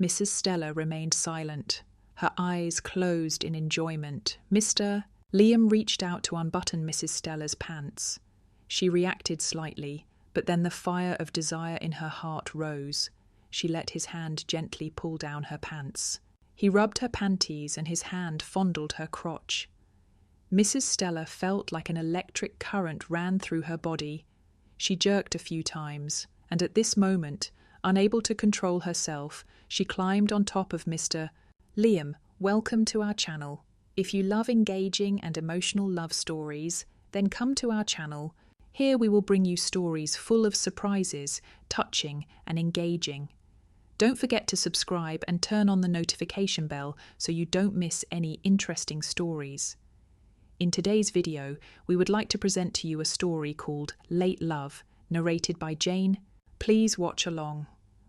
Mrs. Stella remained silent, her eyes closed in enjoyment. Liam reached out to unbutton Mrs. Stella's pants. She reacted slightly, but then the fire of desire in her heart rose. She let his hand gently pull down her pants. He rubbed her panties and his hand fondled her crotch. Mrs. Stella felt like an electric current ran through her body. She jerked a few times, and at this moment, unable to control herself, she climbed on top of Mr. Liam. Welcome to our channel. If you love engaging and emotional love stories, then come to our channel. Here we will bring you stories full of surprises, touching and engaging. Don't forget to subscribe and turn on the notification bell so you don't miss any interesting stories. In today's video, we would like to present to you a story called Late Love, narrated by Jane. Please watch along.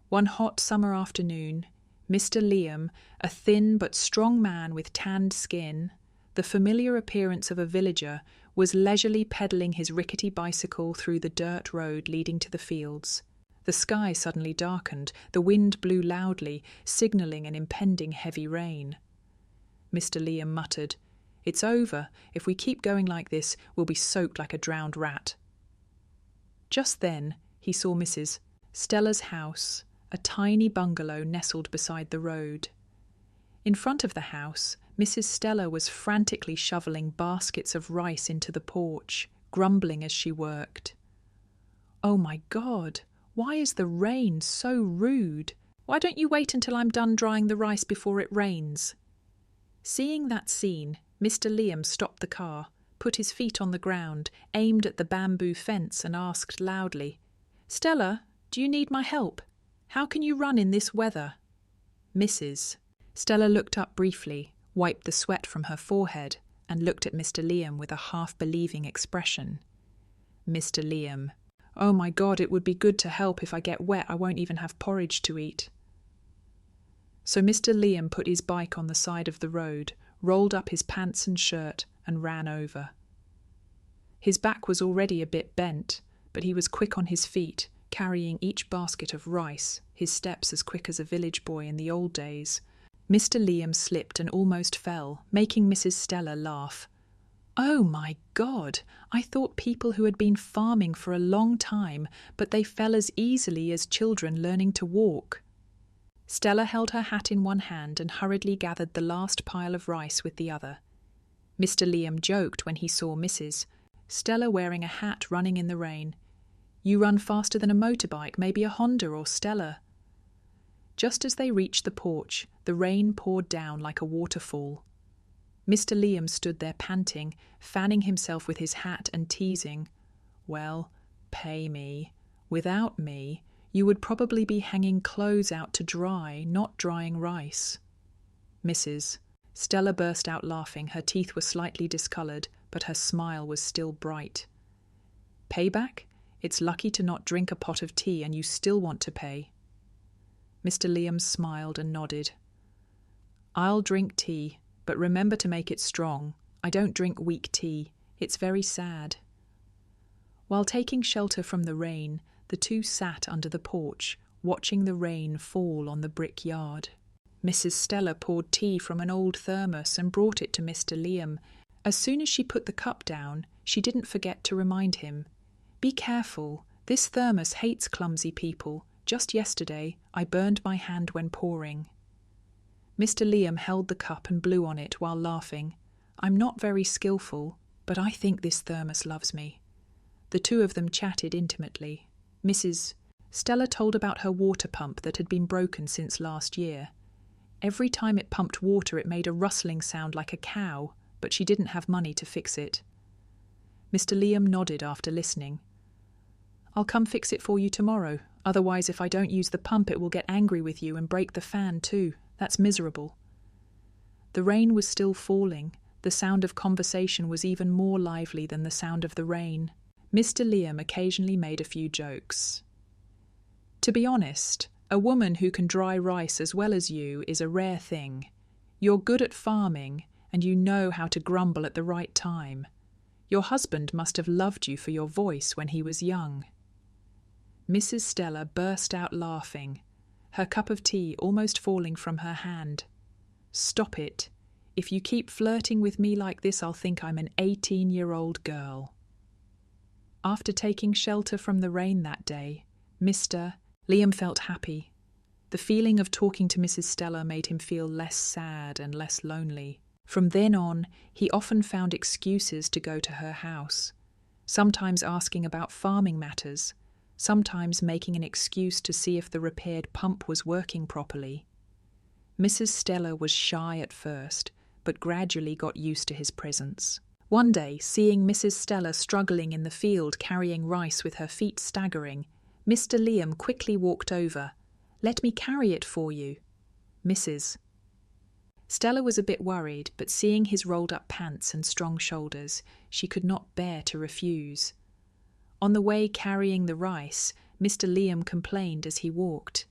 One hot summer afternoon, Mr. Liam, a thin but strong man with tanned skin, the familiar appearance of a villager, was leisurely pedalling his rickety bicycle through the dirt road leading to the fields. The sky suddenly darkened, the wind blew loudly, signalling an impending heavy rain. Mr. Liam muttered, "It's over. If we keep going like this, we'll be soaked like a drowned rat." Just then, he saw Mrs. Stella's house, a tiny bungalow nestled beside the road. In front of the house, Mrs. Stella was frantically shoveling baskets of rice into the porch, grumbling as she worked. "Oh my God, why is the rain so rude? Why don't you wait until I'm done drying the rice before it rains?" Seeing that scene, Mr. Liam stopped the car, put his feet on the ground, aimed at the bamboo fence and asked loudly, "Stella, do you need my help? How can you run in this weather?" Mrs. Stella looked up briefly, wiped the sweat from her forehead, and looked at Mr. Liam with a half-believing expression. Mr. Liam, "Oh my God, it would be good to help. If I get wet, I won't even have porridge to eat." So Mr. Liam put his bike on the side of the road, rolled up his pants and shirt, and ran over. His back was already a bit bent, but he was quick on his feet, carrying each basket of rice, his steps as quick as a village boy in the old days. Mr. Liam slipped and almost fell, making Mrs. Stella laugh. "Oh my God, I thought people who had been farming for a long time, but they fell as easily as children learning to walk." Stella held her hat in one hand and hurriedly gathered the last pile of rice with the other. Mr. Liam joked when he saw Mrs. Stella wearing a hat running in the rain. "You run faster than a motorbike, maybe a Honda or Stella." Just as they reached the porch, the rain poured down like a waterfall. Mr. Liam stood there panting, fanning himself with his hat and teasing, "Well, pay me. Without me, you would probably be hanging clothes out to dry, not drying rice." Mrs. Stella burst out laughing. Her teeth were slightly discoloured, but her smile was still bright. "Payback? It's lucky to not drink a pot of tea and you still want to pay." Mr. Liam smiled and nodded. "I'll drink tea, but remember to make it strong. I don't drink weak tea. It's very sad." While taking shelter from the rain, the two sat under the porch, watching the rain fall on the brick yard. Mrs. Stella poured tea from an old thermos and brought it to Mr. Liam. As soon as she put the cup down, she didn't forget to remind him, "Be careful. This thermos hates clumsy people. Just yesterday, I burned my hand when pouring." Mr. Liam held the cup and blew on it while laughing. "I'm not very skillful, but I think this thermos loves me." The two of them chatted intimately. Mrs. Stella told about her water pump that had been broken since last year. Every time it pumped water, it made a rustling sound like a cow, but she didn't have money to fix it. Mr. Liam nodded after listening. "I'll come fix it for you tomorrow. Otherwise, if I don't use the pump, it will get angry with you and break the fan too. That's miserable." The rain was still falling. The sound of conversation was even more lively than the sound of the rain. Mr. Liam occasionally made a few jokes. "To be honest, a woman who can dry rice as well as you is a rare thing. You're good at farming, and you know how to grumble at the right time. Your husband must have loved you for your voice when he was young." Mrs. Stella burst out laughing. her cup of tea almost falling from her hand. "Stop it. If you keep flirting with me like this, I'll think I'm an 18-year-old girl." After taking shelter from the rain that day, Liam felt happy. The feeling of talking to Mrs. Stella made him feel less sad and less lonely. From then on, he often found excuses to go to her house, sometimes asking about farming matters, sometimes making an excuse to see if the repaired pump was working properly. Mrs. Stella was shy at first, but gradually got used to his presence. One day, seeing Mrs. Stella struggling in the field carrying rice with her feet staggering, Mr. Liam quickly walked over. "Let me carry it for you." "Mrs." Stella was a bit worried, but seeing his rolled-up pants and strong shoulders, she could not bear to refuse. On the way carrying the rice, Mr. Liam complained as he walked.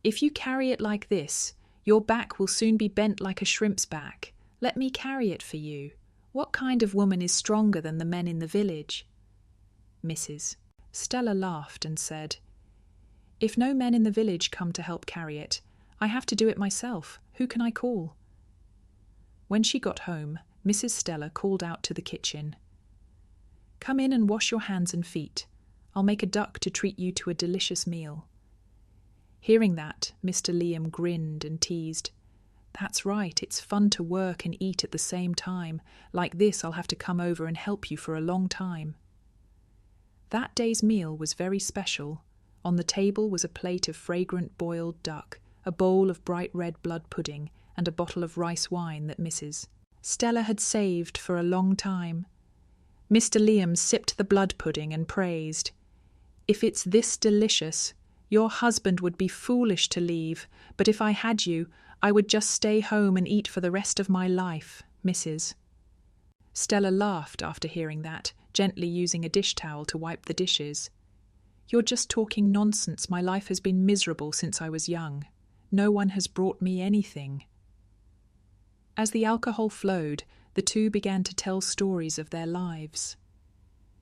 "If you carry it like this, your back will soon be bent like a shrimp's back. Let me carry it for you. What kind of woman is stronger than the men in the village?" "Mrs." Stella laughed and said, "If no men in the village come to help carry it, I have to do it myself. Who can I call?" When she got home, Mrs. Stella called out to the kitchen, "Come in and wash your hands and feet. I'll make a duck to treat you to a delicious meal." Hearing that, Mr. Liam grinned and teased, "That's right, it's fun to work and eat at the same time. Like this, I'll have to come over and help you for a long time." That day's meal was very special. On the table was a plate of fragrant boiled duck, a bowl of bright red blood pudding, and a bottle of rice wine that Mrs. Stella had saved for a long time. Mr. Liam sipped the blood pudding and praised, "If it's this delicious, your husband would be foolish to leave, but if I had you, I would just stay home and eat for the rest of my life, Mrs." Stella laughed after hearing that, gently using a dish towel to wipe the dishes. "You're just talking nonsense. My life has been miserable since I was young. No one has brought me anything." As the alcohol flowed, the two began to tell stories of their lives.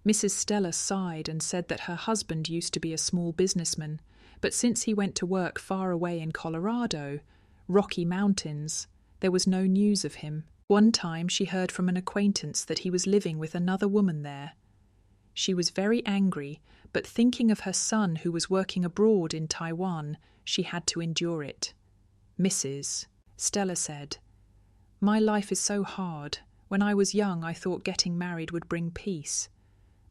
Mrs. Stella sighed and said that her husband used to be a small businessman, but since he went to work far away in Colorado, Rocky Mountains, there was no news of him. One time she heard from an acquaintance that he was living with another woman there. She was very angry, but thinking of her son who was working abroad in Taiwan, she had to endure it. "Mrs." Stella said, "My life is so hard. When I was young, I thought getting married would bring peace.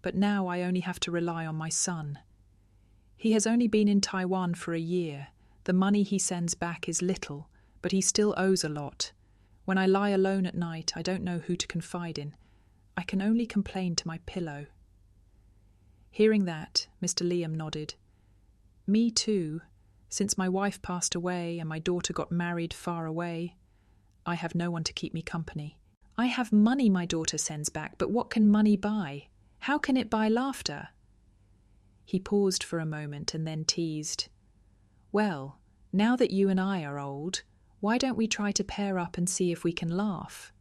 But now I only have to rely on my son. He has only been in Taiwan for a year. The money he sends back is little, but he still owes a lot. When I lie alone at night, I don't know who to confide in. I can only complain to my pillow." Hearing that, Mr. Liam nodded. "Me too. Since my wife passed away and my daughter got married far away, I have no one to keep me company. I have money my daughter sends back, but what can money buy? How can it buy laughter?" He paused for a moment and then teased, "Well, now that you and I are old, why don't we try to pair up and see if we can laugh?"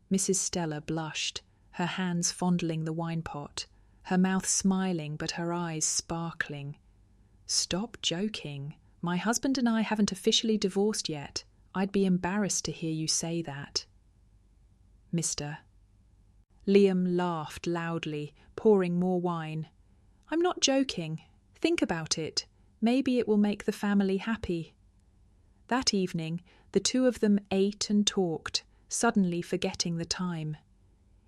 Mrs. Stella blushed, her hands fondling the wine pot, her mouth smiling but her eyes sparkling. "Stop joking. My husband and I haven't officially divorced yet. I'd be embarrassed to hear you say that." "Mr." Liam laughed loudly, pouring more wine. "I'm not joking. Think about it. Maybe it will make the family happy." That evening, the two of them ate and talked, suddenly forgetting the time.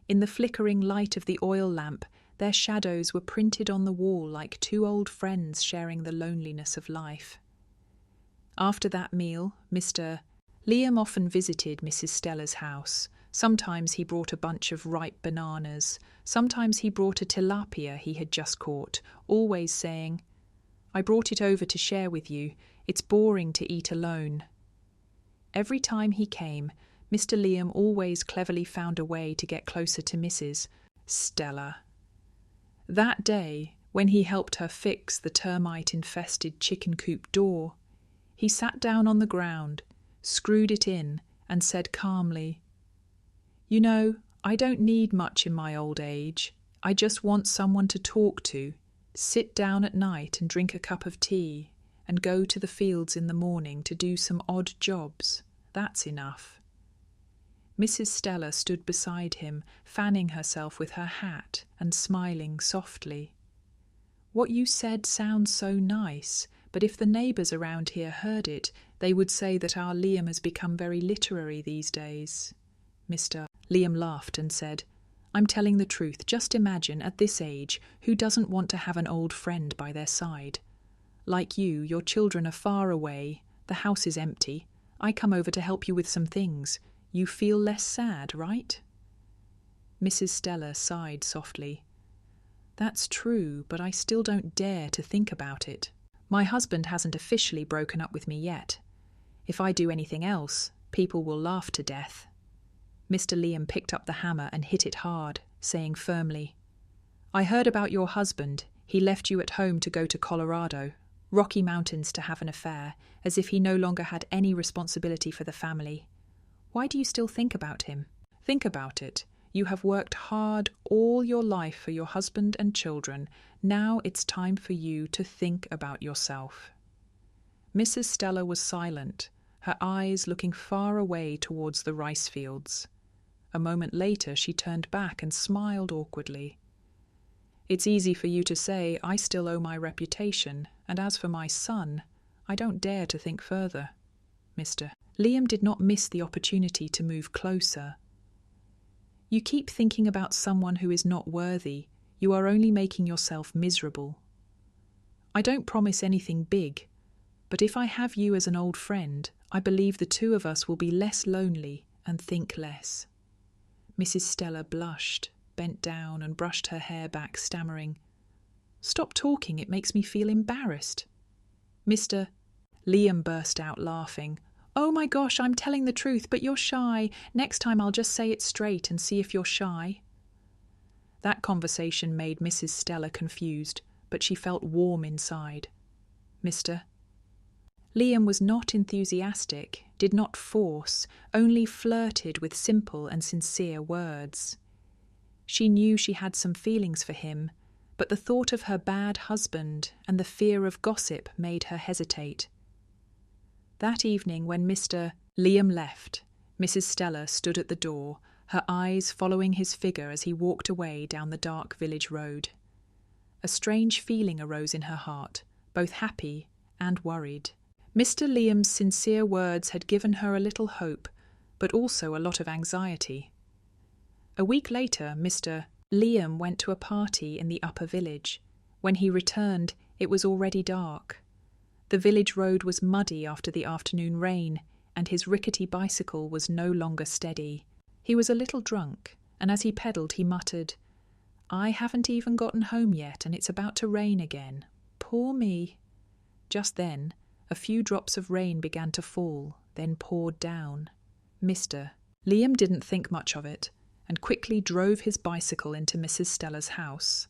In the flickering light of the oil lamp, their shadows were printed on the wall like two old friends sharing the loneliness of life. After that meal, Mr. Liam often visited Mrs. Stella's house. Sometimes he brought a bunch of ripe bananas. Sometimes he brought a tilapia he had just caught, always saying, "I brought it over to share with you. It's boring to eat alone." Every time he came, Mr. Liam always cleverly found a way to get closer to Mrs. Stella. That day, when he helped her fix the termite-infested chicken coop door, he sat down on the ground, screwed it in, and said calmly, "You know, I don't need much in my old age. I just want someone to talk to, sit down at night and drink a cup of tea, and go to the fields in the morning to do some odd jobs. That's enough. Mrs. Stella stood beside him, fanning herself with her hat and smiling softly. What you said sounds so nice, but if the neighbours around here heard it, they would say that our Liam has become very literary these days. Mr. Liam laughed and said, I'm telling the truth. Just imagine, at this age, who doesn't want to have an old friend by their side? Like you, your children are far away, the house is empty. I come over to help you with some things. You feel less sad, right? Mrs. Stella sighed softly. That's true, but I still don't dare to think about it. My husband hasn't officially broken up with me yet. If I do anything else, people will laugh to death. Mr. Liam picked up the hammer and hit it hard, saying firmly, I heard about your husband. He left you at home to go to Colorado, Rocky Mountains, to have an affair, as if he no longer had any responsibility for the family. Why do you still think about him? Think about it. You have worked hard all your life for your husband and children. Now it's time for you to think about yourself. Mrs. Stella was silent, her eyes looking far away towards the rice fields. A moment later she turned back and smiled awkwardly. It's easy for you to say, I still owe my reputation, and as for my son, I don't dare to think further. Mr. Liam did not miss the opportunity to move closer. You keep thinking about someone who is not worthy. You are only making yourself miserable. I don't promise anything big, but if I have you as an old friend, I believe the two of us will be less lonely and think less. Mrs. Stella blushed, bent down and brushed her hair back, stammering, Stop talking, it makes me feel embarrassed. Mr. Liam burst out laughing. Oh my gosh, I'm telling the truth, but you're shy. Next time I'll just say it straight and see if you're shy. That conversation made Mrs. Stella confused, but she felt warm inside. Mr. Liam was not enthusiastic, did not force, only flirted with simple and sincere words. She knew she had some feelings for him, but the thought of her bad husband and the fear of gossip made her hesitate. That evening, when Mr. Liam left, Mrs. Stella stood at the door, her eyes following his figure as he walked away down the dark village road. A strange feeling arose in her heart, both happy and worried. Mr. Liam's sincere words had given her a little hope, but also a lot of anxiety. A week later, Mr. Liam went to a party in the upper village. When he returned, it was already dark. The village road was muddy after the afternoon rain, and his rickety bicycle was no longer steady. He was a little drunk, and as he pedalled he muttered, I haven't even gotten home yet, and it's about to rain again. Poor me. Just then, a few drops of rain began to fall, then poured down. Mr. Liam didn't think much of it, and quickly drove his bicycle into Mrs. Stella's house.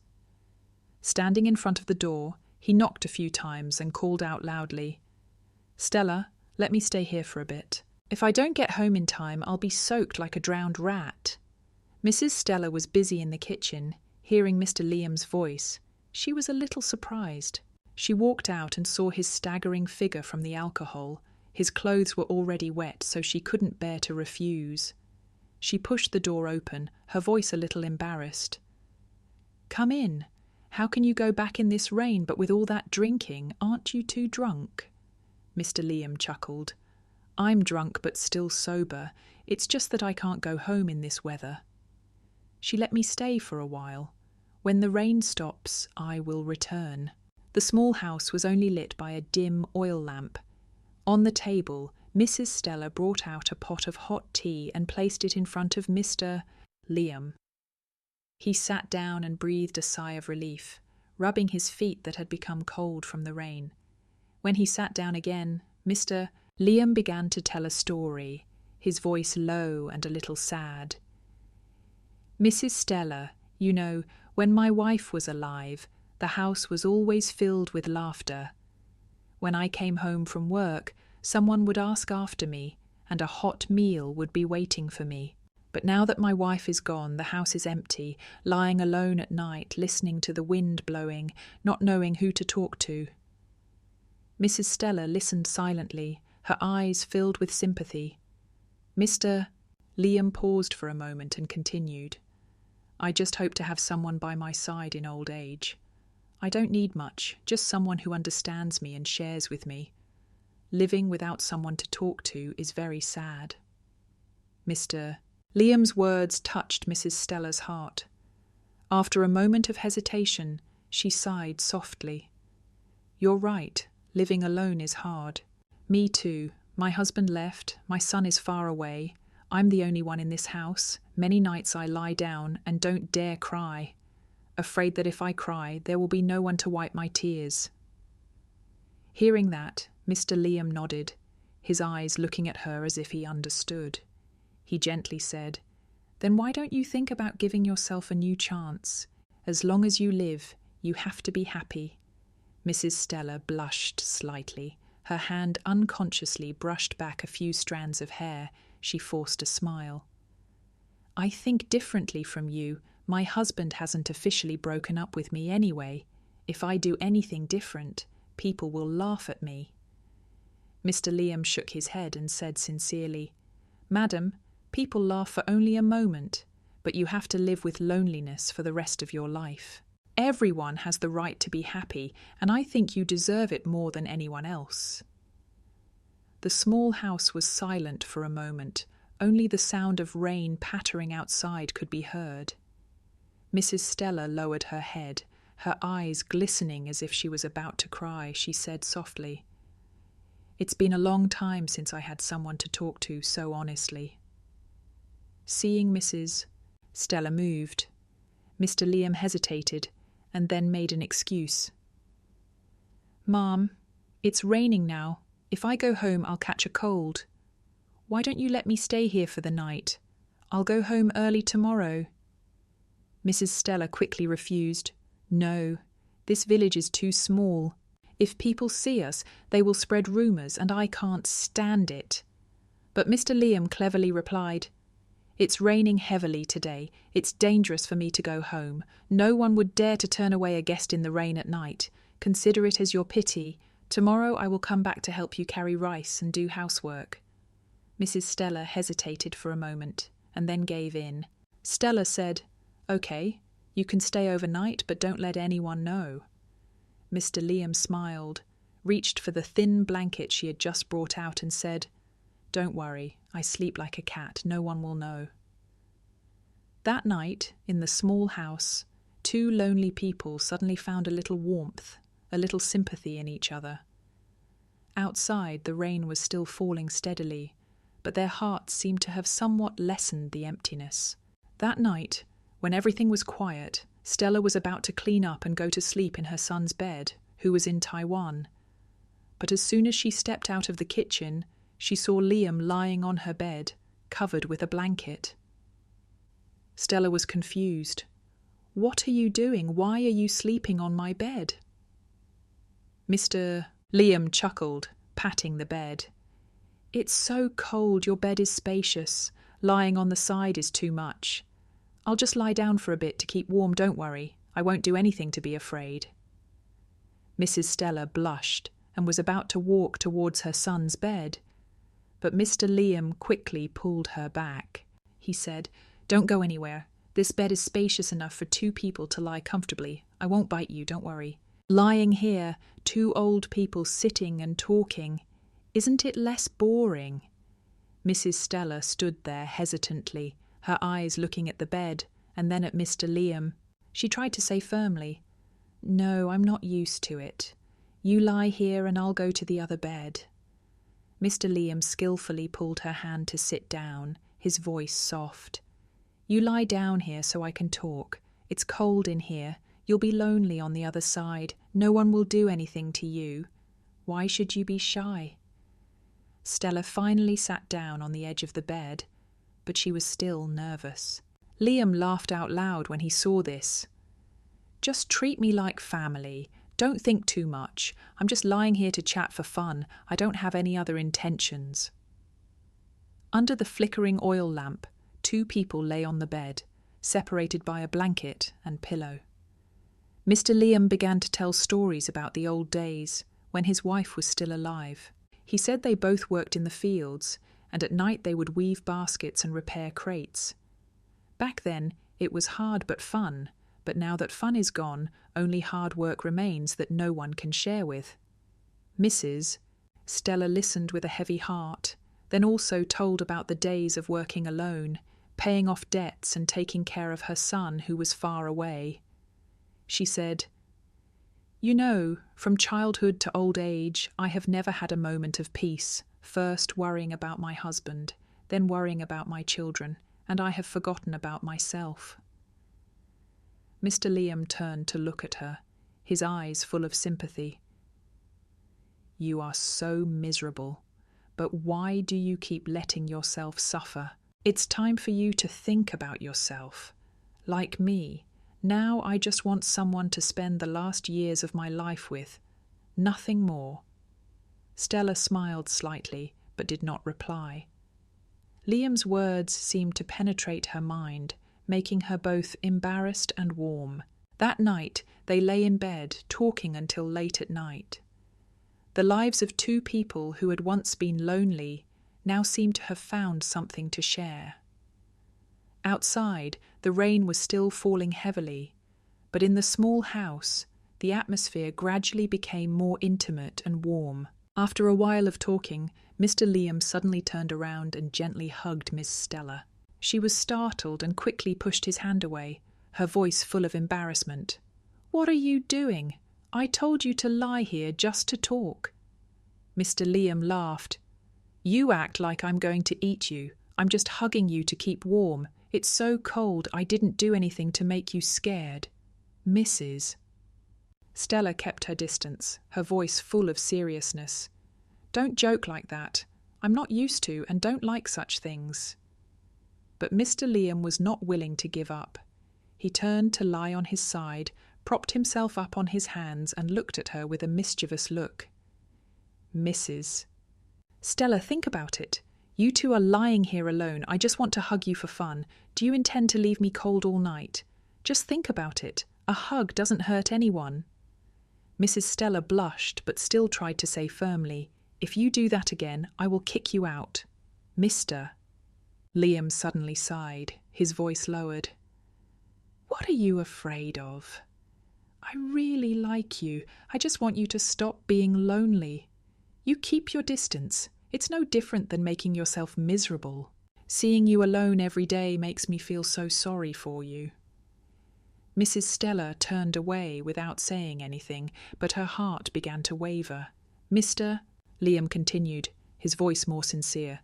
Standing in front of the door, he knocked a few times and called out loudly, Stella, let me stay here for a bit. If I don't get home in time, I'll be soaked like a drowned rat. Mrs. Stella was busy in the kitchen, hearing Mr. Liam's voice. She was a little surprised. She walked out and saw his staggering figure from the alcohol. His clothes were already wet, so she couldn't bear to refuse. She pushed the door open, her voice a little embarrassed. Come in. How can you go back in this rain, but with all that drinking? Aren't you too drunk? Mr. Liam chuckled. I'm drunk but still sober. It's just that I can't go home in this weather. She let me stay for a while. When the rain stops, I will return. The small house was only lit by a dim oil lamp. On the table, Mrs. Stella brought out a pot of hot tea and placed it in front of Mr. Liam. He sat down and breathed a sigh of relief, rubbing his feet that had become cold from the rain. When he sat down again, Mr. Liam began to tell a story, his voice low and a little sad. Mrs. Stella, you know, when my wife was alive, the house was always filled with laughter. When I came home from work, someone would ask after me, and a hot meal would be waiting for me. But now that my wife is gone, the house is empty, lying alone at night, listening to the wind blowing, not knowing who to talk to. Mrs. Stella listened silently, her eyes filled with sympathy. Mr. Liam paused for a moment and continued. I just hope to have someone by my side in old age. I don't need much, just someone who understands me and shares with me. Living without someone to talk to is very sad. Mr. Liam's words touched Mrs. Stella's heart. After a moment of hesitation, she sighed softly. You're right, living alone is hard. Me too. My husband left, my son is far away. I'm the only one in this house. Many nights I lie down and don't dare cry, afraid that if I cry, there will be no one to wipe my tears. Hearing that, Mr. Liam nodded, his eyes looking at her as if he understood. He gently said, Then why don't you think about giving yourself a new chance? As long as you live, you have to be happy. Mrs. Stella blushed slightly. Her hand unconsciously brushed back a few strands of hair. She forced a smile. I think differently from you. My husband hasn't officially broken up with me anyway. If I do anything different, people will laugh at me. Mr. Liam shook his head and said sincerely, Madam, people laugh for only a moment, but you have to live with loneliness for the rest of your life. Everyone has the right to be happy, and I think you deserve it more than anyone else. The small house was silent for a moment. Only the sound of rain pattering outside could be heard. Mrs. Stella lowered her head, her eyes glistening as if she was about to cry. She said softly, It's been a long time since I had someone to talk to so honestly. Seeing Mrs. Stella moved, Mr. Liam hesitated and then made an excuse. Ma'am, it's raining now. If I go home, I'll catch a cold. Why don't you let me stay here for the night? I'll go home early tomorrow. Mrs. Stella quickly refused. No, this village is too small. If people see us, they will spread rumours, and I can't stand it. But Mr. Liam cleverly replied, It's raining heavily today. It's dangerous for me to go home. No one would dare to turn away a guest in the rain at night. Consider it as your pity. Tomorrow I will come back to help you carry rice and do housework. Mrs. Stella hesitated for a moment and then gave in. Stella said, Okay, you can stay overnight, but don't let anyone know. Mr. Liam smiled, reached for the thin blanket she had just brought out and said, Don't worry, I sleep like a cat, no one will know. That night, in the small house, two lonely people suddenly found a little warmth, a little sympathy in each other. Outside, the rain was still falling steadily, but their hearts seemed to have somewhat lessened the emptiness. That night, when everything was quiet, Stella was about to clean up and go to sleep in her son's bed, who was in Taiwan. But as soon as she stepped out of the kitchen, she saw Liam lying on her bed, covered with a blanket. Stella was confused. What are you doing? Why are you sleeping on my bed? Mr. Liam chuckled, patting the bed. It's so cold, your bed is spacious. Lying on the side is too much. I'll just lie down for a bit to keep warm, don't worry. I won't do anything to be afraid. Mrs. Stella blushed and was about to walk towards her son's bed. But Mr. Liam quickly pulled her back. He said, Don't go anywhere. This bed is spacious enough for two people to lie comfortably. I won't bite you, don't worry. Lying here, two old people sitting and talking. Isn't it less boring? Mrs. Stella stood there hesitantly, her eyes looking at the bed and then at Mr. Liam. She tried to say firmly, No, I'm not used to it. You lie here and I'll go to the other bed. Mr. Liam skillfully pulled her hand to sit down, his voice soft. You lie down here so I can talk. It's cold in here. You'll be lonely on the other side. No one will do anything to you. Why should you be shy? Stella finally sat down on the edge of the bed, but she was still nervous. Liam laughed out loud when he saw this. Just treat me like family. Don't think too much. I'm just lying here to chat for fun. I don't have any other intentions. Under the flickering oil lamp, two people lay on the bed, separated by a blanket and pillow. Mr. Liam began to tell stories about the old days, when his wife was still alive. He said they both worked in the fields, and at night they would weave baskets and repair crates. Back then, it was hard but fun, but now that fun is gone, only hard work remains that no one can share with. Stella listened with a heavy heart, then also told about the days of working alone, paying off debts and taking care of her son who was far away. She said, "You know, from childhood to old age, I have never had a moment of peace, first worrying about my husband, then worrying about my children, and I have forgotten about myself." Mr. Liam turned to look at her, his eyes full of sympathy. "You are so miserable, but why do you keep letting yourself suffer? It's time for you to think about yourself. Like me, now I just want someone to spend the last years of my life with, nothing more." Stella smiled slightly, but did not reply. Liam's words seemed to penetrate her mind, making her both embarrassed and warm. That night, they lay in bed, talking until late at night. The lives of two people who had once been lonely now seemed to have found something to share. Outside, the rain was still falling heavily, but in the small house, the atmosphere gradually became more intimate and warm. After a while of talking, Mr. Liam suddenly turned around and gently hugged Miss Stella. She was startled and quickly pushed his hand away, her voice full of embarrassment. "What are you doing? I told you to lie here just to talk." Mr. Liam laughed. "You act like I'm going to eat you. I'm just hugging you to keep warm. It's so cold I didn't do anything to make you scared." "Mrs." Stella kept her distance, her voice full of seriousness. "Don't joke like that. I'm not used to and don't like such things." But Mr. Liam was not willing to give up. He turned to lie on his side, propped himself up on his hands and looked at her with a mischievous look. "Mrs." "Stella, think about it. You two are lying here alone. I just want to hug you for fun. Do you intend to leave me cold all night? Just think about it. A hug doesn't hurt anyone." Mrs. Stella blushed, but still tried to say firmly, "If you do that again, I will kick you out." "Mr." Liam suddenly sighed, his voice lowered. "What are you afraid of? I really like you. I just want you to stop being lonely. You keep your distance. It's no different than making yourself miserable. Seeing you alone every day makes me feel so sorry for you." Mrs. Stella turned away without saying anything, but her heart began to waver. "Mr." Liam continued, his voice more sincere.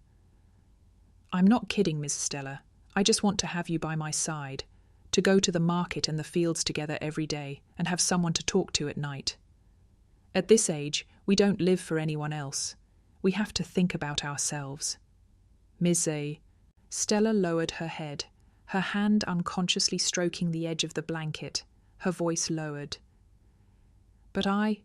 "I'm not kidding, Miss Stella. I just want to have you by my side, to go to the market and the fields together every day, and have someone to talk to at night. At this age, we don't live for anyone else. We have to think about ourselves." "Ms. Stella lowered her head, her hand unconsciously stroking the edge of the blanket, her voice lowered. "But I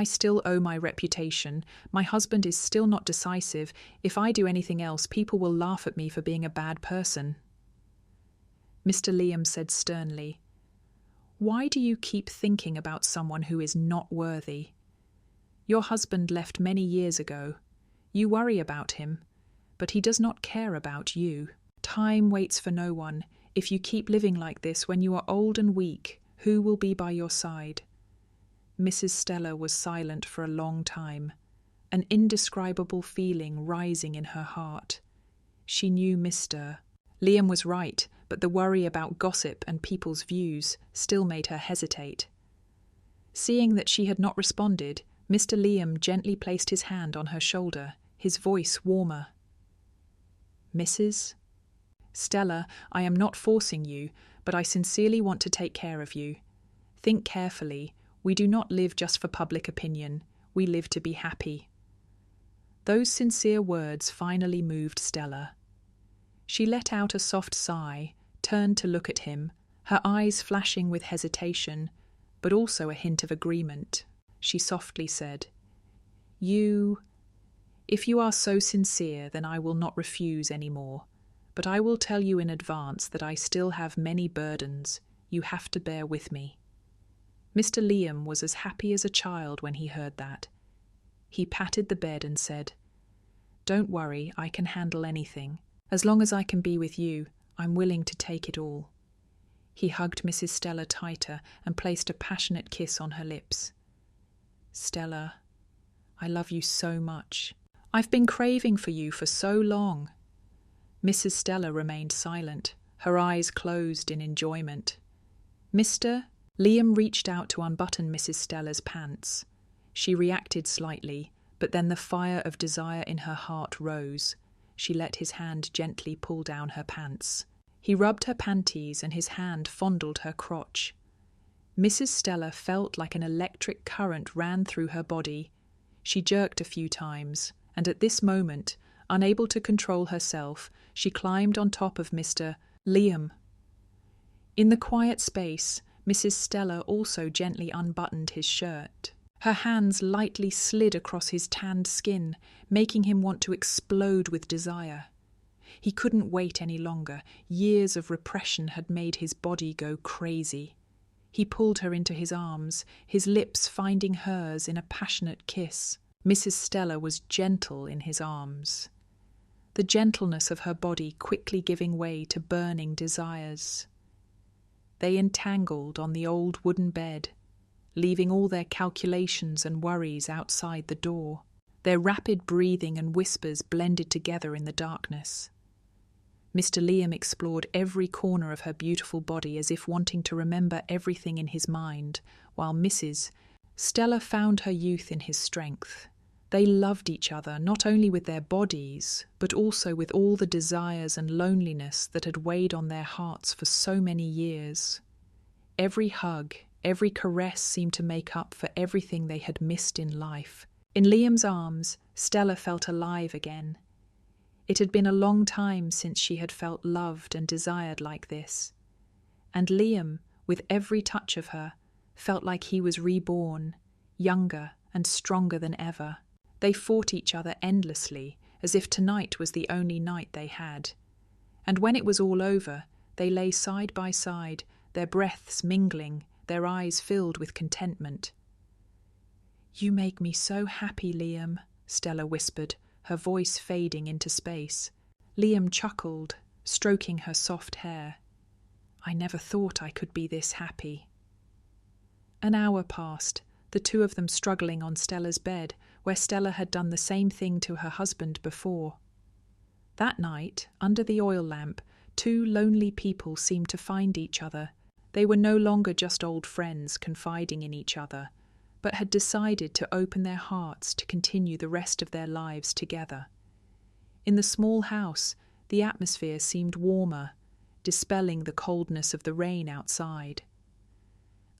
still owe my reputation. My husband is still not decisive. If I do anything else, people will laugh at me for being a bad person." Mr. Liam said sternly, "Why do you keep thinking about someone who is not worthy? Your husband left many years ago. You worry about him, but he does not care about you. Time waits for no one. If you keep living like this when you are old and weak, who will be by your side?" Mrs. Stella was silent for a long time, an indescribable feeling rising in her heart. She knew Mr. Liam was right, but the worry about gossip and people's views still made her hesitate. Seeing that she had not responded, Mr. Liam gently placed his hand on her shoulder, his voice warmer. "Mrs. Stella, I am not forcing you, but I sincerely want to take care of you. Think carefully. We do not live just for public opinion. We live to be happy." Those sincere words finally moved Stella. She let out a soft sigh, turned to look at him, her eyes flashing with hesitation, but also a hint of agreement. She softly said, If you are so sincere, then I will not refuse any more. But I will tell you in advance that I still have many burdens. You have to bear with me." Mr. Liam was as happy as a child when he heard that. He patted the bed and said, "Don't worry, I can handle anything. As long as I can be with you, I'm willing to take it all." He hugged Mrs. Stella tighter and placed a passionate kiss on her lips. "Stella, I love you so much. I've been craving for you for so long." Mrs. Stella remained silent, her eyes closed in enjoyment. Liam reached out to unbutton Mrs. Stella's pants. She reacted slightly, but then the fire of desire in her heart rose. She let his hand gently pull down her pants. He rubbed her panties and his hand fondled her crotch. Mrs. Stella felt like an electric current ran through her body. She jerked a few times, and at this moment, unable to control herself, she climbed on top of Mr. Liam. In the quiet space, Mrs. Stella also gently unbuttoned his shirt. Her hands lightly slid across his tanned skin, making him want to explode with desire. He couldn't wait any longer. Years of repression had made his body go crazy. He pulled her into his arms, his lips finding hers in a passionate kiss. Mrs. Stella was gentle in his arms, the gentleness of her body quickly giving way to burning desires. They entangled on the old wooden bed, leaving all their calculations and worries outside the door. Their rapid breathing and whispers blended together in the darkness. Mr. Liam explored every corner of her beautiful body as if wanting to remember everything in his mind, while Mrs. Stella found her youth in his strength. They loved each other not only with their bodies, but also with all the desires and loneliness that had weighed on their hearts for so many years. Every hug, every caress seemed to make up for everything they had missed in life. In Liam's arms, Stella felt alive again. It had been a long time since she had felt loved and desired like this. And Liam, with every touch of her, felt like he was reborn, younger and stronger than ever. They fought each other endlessly, as if tonight was the only night they had. And when it was all over, they lay side by side, their breaths mingling, their eyes filled with contentment. "You make me so happy, Liam," Stella whispered, her voice fading into space. Liam chuckled, stroking her soft hair. "I never thought I could be this happy." An hour passed, the two of them struggling on Stella's bed, where Stella had done the same thing to her husband before. That night, under the oil lamp, two lonely people seemed to find each other. They were no longer just old friends confiding in each other, but had decided to open their hearts to continue the rest of their lives together. In the small house, the atmosphere seemed warmer, dispelling the coldness of the rain outside.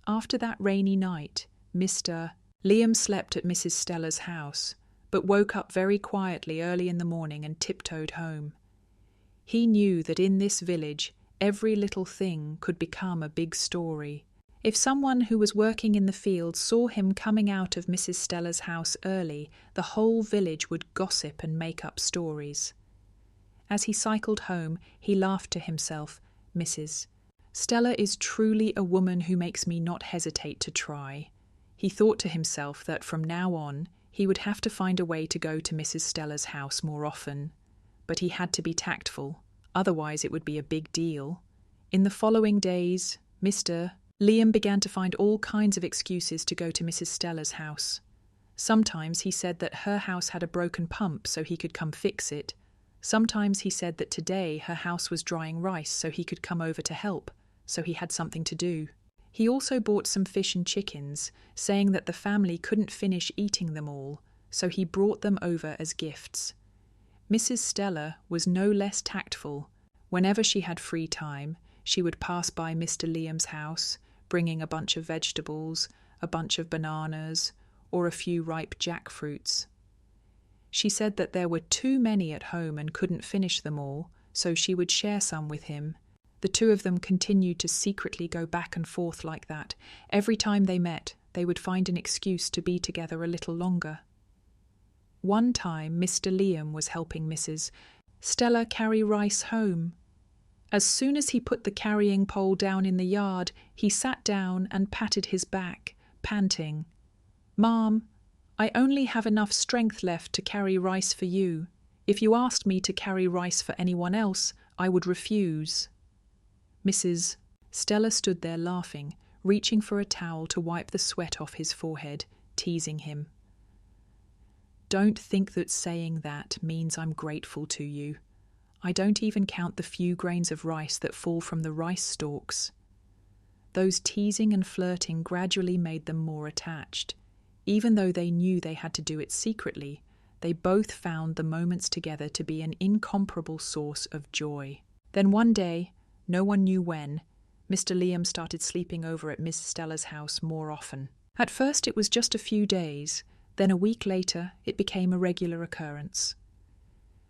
After that rainy night, Mr. Liam slept at Mrs. Stella's house, but woke up very quietly early in the morning and tiptoed home. He knew that in this village, every little thing could become a big story. If someone who was working in the field saw him coming out of Mrs. Stella's house early, the whole village would gossip and make up stories. As he cycled home, he laughed to himself, "Mrs. Stella is truly a woman who makes me not hesitate to try." He thought to himself that from now on, he would have to find a way to go to Mrs. Stella's house more often. But he had to be tactful, otherwise it would be a big deal. In the following days, Mr. Liam began to find all kinds of excuses to go to Mrs. Stella's house. Sometimes he said that her house had a broken pump so he could come fix it. Sometimes he said that today her house was drying rice so he could come over to help, so he had something to do. He also bought some fish and chickens, saying that the family couldn't finish eating them all, so he brought them over as gifts. Mrs. Stella was no less tactful. Whenever she had free time, she would pass by Mr. Liam's house, bringing a bunch of vegetables, a bunch of bananas, or a few ripe jackfruits. She said that there were too many at home and couldn't finish them all, so she would share some with him. The two of them continued to secretly go back and forth like that. Every time they met, they would find an excuse to be together a little longer. One time, Mr. Liam was helping Mrs. Stella carry rice home. As soon as he put the carrying pole down in the yard, he sat down and patted his back, panting, "Mom, I only have enough strength left to carry rice for you. If you asked me to carry rice for anyone else, I would refuse. Mrs. Stella stood there laughing, reaching for a towel to wipe the sweat off his forehead, teasing him. Don't think that saying that means I'm grateful to you. I don't even count the few grains of rice that fall from the rice stalks. Those teasing and flirting gradually made them more attached. Even though they knew they had to do it secretly, they both found the moments together to be an incomparable source of joy. Then one day, no one knew when, Mr. Liam started sleeping over at Miss Stella's house more often. At first it was just a few days, then a week later it became a regular occurrence.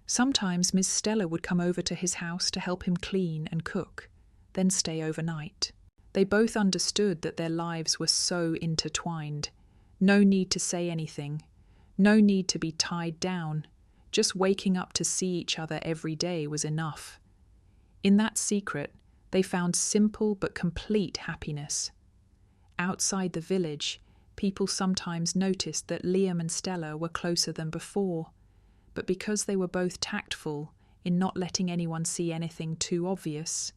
Sometimes Miss Stella would come over to his house to help him clean and cook, then stay overnight. They both understood that their lives were so intertwined. No need to say anything. No need to be tied down. Just waking up to see each other every day was enough. In that secret, they found simple but complete happiness. Outside the village, people sometimes noticed that Liam and Stella were closer than before, but because they were both tactful in not letting anyone see anything too obvious,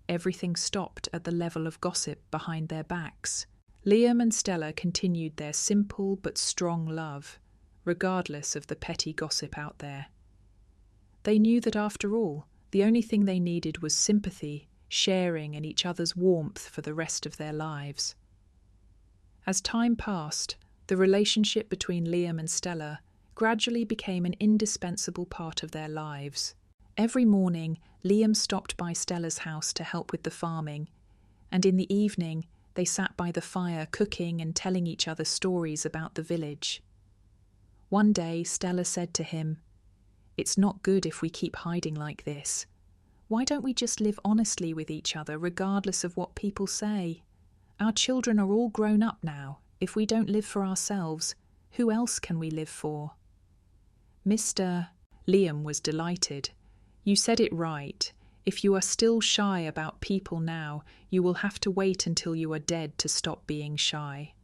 everything stopped at the level of gossip behind their backs. Liam and Stella continued their simple but strong love, regardless of the petty gossip out there. They knew that after all, the only thing they needed was sympathy, sharing, and each other's warmth for the rest of their lives. As time passed, the relationship between Liam and Stella gradually became an indispensable part of their lives. Every morning, Liam stopped by Stella's house to help with the farming, and in the evening, they sat by the fire cooking and telling each other stories about the village. One day, Stella said to him, "It's not good if we keep hiding like this. Why don't we just live honestly with each other regardless of what people say? Our children are all grown up now. If we don't live for ourselves, who else can we live for?" Mr. Liam was delighted. "You said it right. If you are still shy about people now, you will have to wait until you are dead to stop being shy.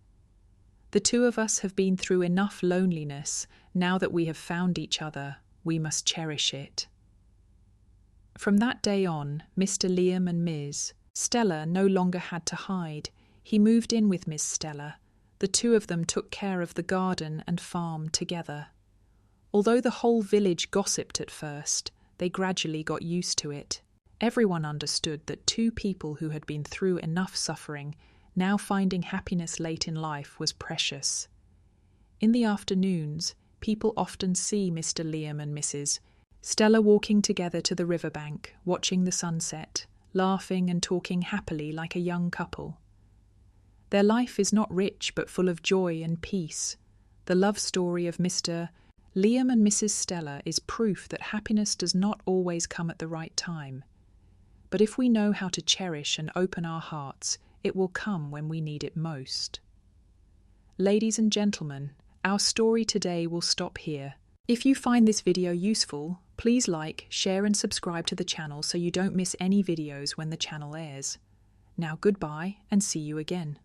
The two of us have been through enough loneliness. Now that we have found each other, we must cherish it." From that day on, Mr. Liam and Ms. Stella no longer had to hide. He moved in with Miss Stella. The two of them took care of the garden and farm together. Although the whole village gossiped at first, they gradually got used to it. Everyone understood that two people who had been through enough suffering, now finding happiness late in life, was precious. In the afternoons, people often see Mr. Liam and Mrs. Stella walking together to the riverbank, watching the sunset, laughing and talking happily like a young couple. Their life is not rich but full of joy and peace. The love story of Mr. Liam and Mrs. Stella is proof that happiness does not always come at the right time. But if we know how to cherish and open our hearts, it will come when we need it most. Ladies and gentlemen, our story today will stop here. If you find this video useful, please like, share and subscribe to the channel so you don't miss any videos when the channel airs. Now goodbye and see you again.